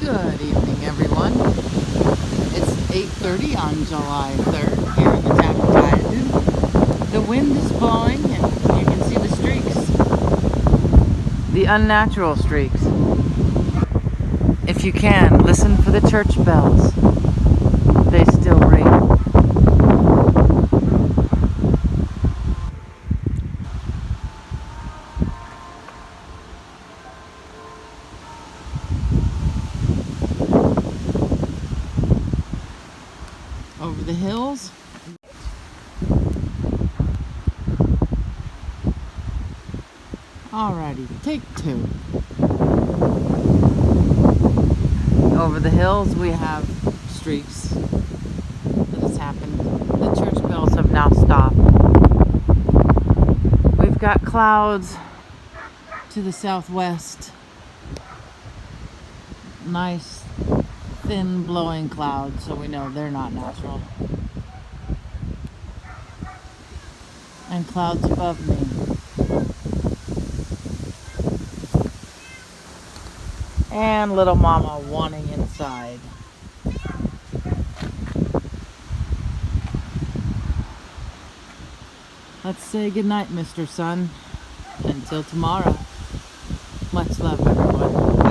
Good evening, everyone. It's 8:30 on July 3rd here in the town of Tyoden. The wind is blowing and you can see the streaks. The unnatural streaks. If you can, listen for the church bells. They still ring. Over the hills. Alrighty, take two. Over the hills we have streaks that has happened. The church bells have now stopped. We've got clouds to the southwest. Nice thin blowing clouds, so we know they're not natural. And clouds above me. And little mama wanting inside. Let's say goodnight, Mr. Sun. Until tomorrow. Much love, everyone.